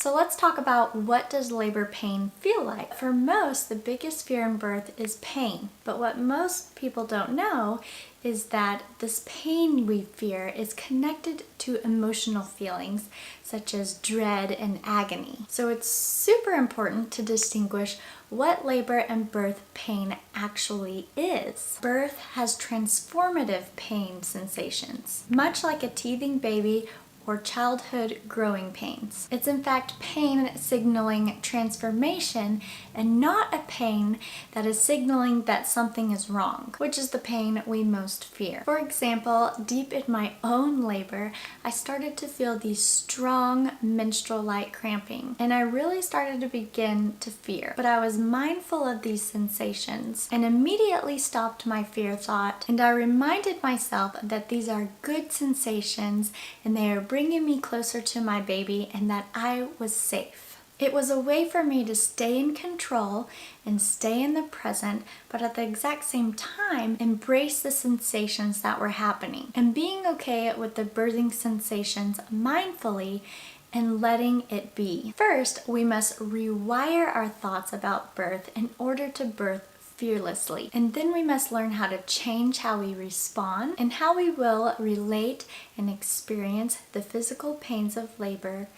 So let's talk about what does labor pain feel like. For most, the biggest fear in birth is pain. But what most people don't know is that this pain we fear is connected to emotional feelings such as dread and agony. So it's super important to distinguish what labor and birth pain actually is. Birth has transformative pain sensations, much like a teething baby or childhood growing pains. It's in fact pain signaling transformation and not a pain that is signaling that something is wrong, which is the pain we most fear. For example, deep in my own labor, I started to feel these strong menstrual-like cramping, and I really started to begin to fear. But I was mindful of these sensations and immediately stopped my fear thought, and I reminded myself that these are good sensations and they are bringing me closer to my baby and that I was safe. It was a way for me to stay in control and stay in the present, but at the exact same time, embrace the sensations that were happening and being okay with the birthing sensations mindfully and letting it be. First, we must rewire our thoughts about birth in order to birth fearlessly. And then we must learn how to change how we respond and how we will relate and experience the physical pains of labor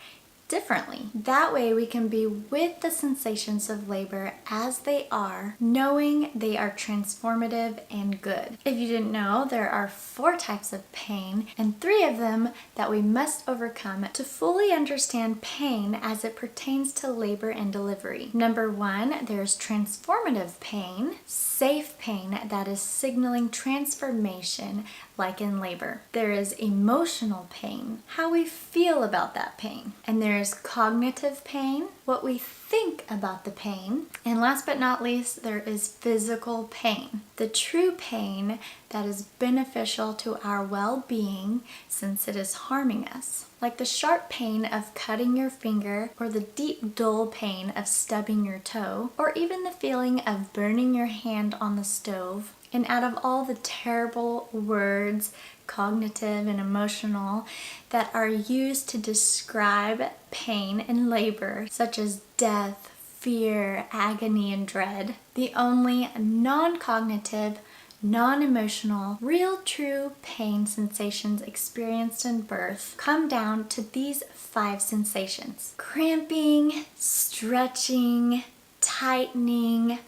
differently. That way we can be with the sensations of labor as they are, knowing they are transformative and good. If you didn't know, there are 4 types of pain and 3 of them that we must overcome to fully understand pain as it pertains to labor and delivery. Number 1, there's transformative pain, safe pain that is signaling transformation like in labor. There is emotional pain, how we feel about that pain. And there's cognitive pain, what we think about the pain. And last but not least, there is physical pain, the true pain that is beneficial to our well-being since it is harming us. Like the sharp pain of cutting your finger, or the deep dull pain of stubbing your toe, or even the feeling of burning your hand on the stove. And out of all the terrible words, cognitive and emotional, that are used to describe pain in labor, such as death, fear, agony, and dread, the only non-cognitive, non-emotional, real true pain sensations experienced in birth come down to these 5 sensations: cramping, stretching, tightening,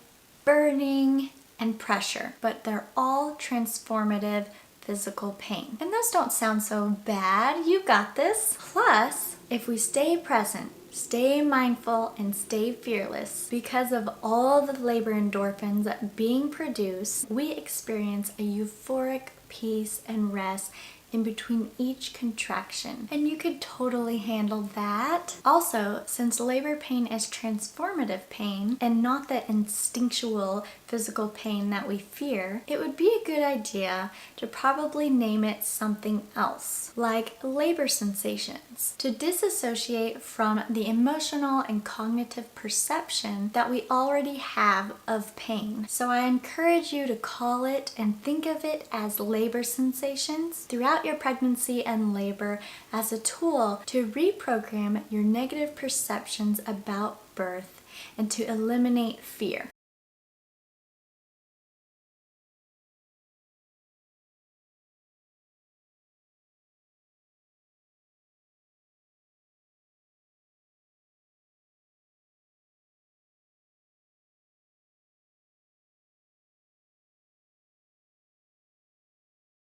burning, and pressure. But they're all transformative physical pain. And those don't sound so bad. You got this. Plus, if we stay present, stay mindful, and stay fearless, because of all the labor endorphins being produced, we experience a euphoric peace and rest in between each contraction. And you could totally handle that. Also, since labor pain is transformative pain and not the instinctual physical pain that we fear, it would be a good idea to probably name it something else, like labor sensations, to disassociate from the emotional and cognitive perception that we already have of pain. So I encourage you to call it and think of it as labor sensations throughout your pregnancy and labor as a tool to reprogram your negative perceptions about birth and to eliminate fear.